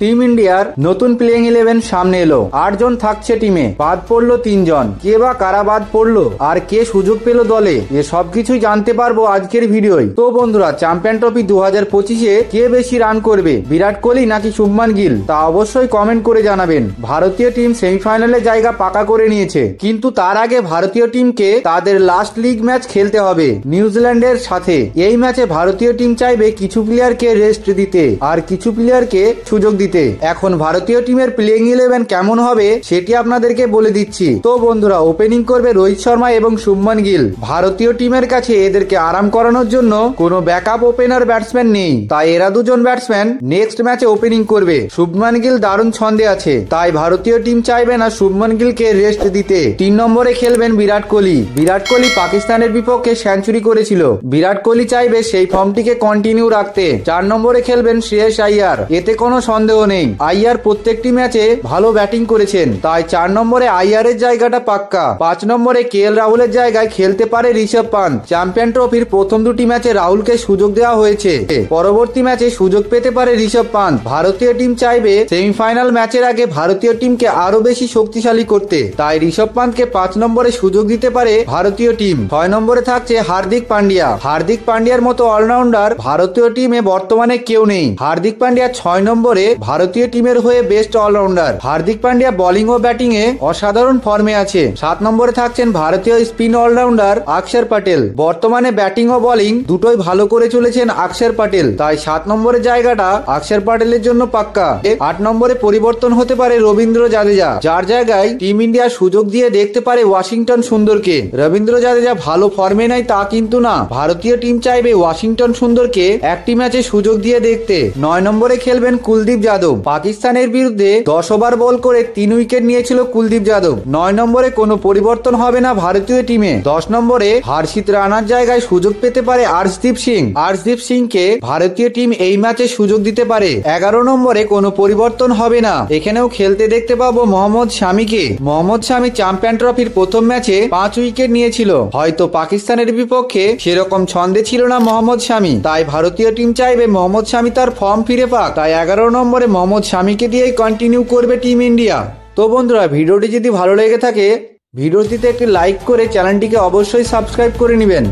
Team ইন্ডিয়ার নতুন playing 11 সামনে এলো। 8 জন থাকছে টিমে, বাদ পড়লো 3 জন। কে বা কারা বাদ পড়লো আর কে সুযোগ পেল দলে, এ সবকিছুই জানতে পারবো আজকের ভিডিওয়। তো বন্ধুরা, চ্যাম্পিয়ন ট্রফি 2025-এ কে বেশি রান করবে, বিরাট কোহলি নাকি শুভমান গিল, তা অবশ্যই কমেন্ট করে জানাবেন। ভারতীয় টিম সেমিফাইনালে জায়গা পাকা করে নিয়েছে, কিন্তু তার আগে ভারতীয় টিমকে তাদের লাস্ট লিগ ম্যাচ খেলতে হবে নিউজিল্যান্ডের সাথে। এই ম্যাচে ভারতীয় টিম চাইবে কিছু প্লেয়ারকে রেস্ট দিতে আর কিছু প্লেয়ারকে সুযোগ দিতে। এখন ভারতীয় টিমের প্লেইং 11 কেমন হবে সেটি আপনাদেরকে বলে দিচ্ছি। তো বন্ধুরা, ওপেনিং করবে রোহিত শর্মা এবং শুভমান গিল। ভারতীয় টিমের কাছে এদেরকে আরাম করানোর জন্য কোনো ব্যাকআপ ওপেনার ব্যাটসম্যান নেই, তাই এরা দুজন ব্যাটসম্যান নেক্সট ম্যাচে ওপেনিং করবে। শুভমান গিল দারুণ ছন্দে আছে, তাই ভারতীয় টিম চাইবে না শুভমান গিলকে রেস্ট দিতে। 3 নম্বরে খেলবেন বিরাট কোহলি। বিরাট কোহলি পাকিস্তানের বিপক্ষে সেঞ্চুরি করেছিল, বিরাট কোহলি চাইবে সেই ফর্মটিকে কন্টিনিউ রাখতে। 4 নম্বরে খেলবেন শ্রেয়স আইয়ার, এতে কোনো সন্দেহ নেই। আইয়ার প্রত্যেকটি ম্যাচে ভালো ব্যাটিং করেছেন, তাই 4 নম্বরে আইয়ারের জায়গাটা পাক্কা। 5 নম্বরে কেএল রাহুলের জায়গায় খেলতে পারে ঋষভ পান্ত। চ্যাম্পিয়ন ট্রফির প্রথম দুটি ম্যাচে রাহুলকে সুযোগ দেওয়া হয়েছে, পরবর্তী ম্যাচে সুযোগ পেতে পারে ঋষভ পান্ত। ভারতীয় টিম চাইবে সেমিফাইনাল ম্যাচের আগে ভারতীয় টিমকে আরো বেশি শক্তিশালী করতে, তাই ঋষভ পান্তকে 5 নম্বরে সুযোগ দিতে পারে ভারতীয় টিম। 6 নম্বরে থাকছে হার্দিক পান্ডিয়া। হার্দিক পান্ডিয়ার মতো অলরাউন্ডার ভারতীয় টিমে বর্তমানে কেউ নেই। হার্দিক পান্ডিয়া 6 নম্বরে ভারতীয় টিমের হয়ে best allrounder. Hardik Pandya bowling ও ব্যাটিং এ অসাধারণ ফর্মে আছে। 7 নম্বরে থাকছেন ভারতীয় স্পিন অলরাউন্ডার অক্ষর পটেল। বর্তমানে ব্যাটিং ও বোলিং দুটোই ভালো করে চলেছেন অক্ষর পটেল, তাই 7 নম্বরের জায়গাটা অক্ষর পটেলের জন্য পাক্কা। 8 নম্বরে পরিবর্তন হতে পারে রবীন্দ্র জাদেজা, যার জায়গায় টিম ইন্ডিয়া সুযোগ দিয়ে দেখতে পারে ওয়াশিংটন সুন্দরকে। রবীন্দ্র জাদেজা ভালো ফর্মে নাই তা কিন্তু না, ভারতীয় টিম চাইবে ওয়াশিংটন সুন্দরকে একটি ম্যাচে সুযোগ দিয়ে দেখতে। 9 নম্বরে খেলবেন কুলদীপ যাদব। পাকিস্তানের বিরুদ্ধে 10 ওভার বল করে 3 উইকেট নিয়েছিল কুলদীপ যাদব। 9 নম্বরে কোনো পরিবর্তন হবে না ভারতীয় টিমে। 10 নম্বরে হর্ষিত রানার জায়গায় সুযোগ পেতে পারে আর্শদীপ সিং। আর্শদীপ সিংকে ভারতীয় টিম এই ম্যাচে সুযোগ দিতে পারে। 11 নম্বরে কোনো পরিবর্তন হবে না, এখানেও খেলতে দেখতে পাবো মোহাম্মদ শামিকে। মোহাম্মদ শামি চ্যাম্পিয়ন ট্রফির প্রথম ম্যাচে 5 উইকেট নিয়েছিল, হয়তো পাকিস্তানের বিপক্ষে সেরকম ছন্দে ছিল না মোহাম্মদ শামি, তাই ভারতীয় টিম চাইবে মোহাম্মদ শামি তার ফর্ম ফিরে পাক। তাই 11 নম্বরে মোহাম্মদ শামিকে দিয়েই কন্টিনিউ করবে টিম ইন্ডিয়া। তো বন্ধুরা, ভিডিওটি যদি ভালো লেগে থাকে ভিডিওটিতে একটি লাইক করে চ্যানেলটিকে অবশ্যই সাবস্ক্রাইব করে নেবেন।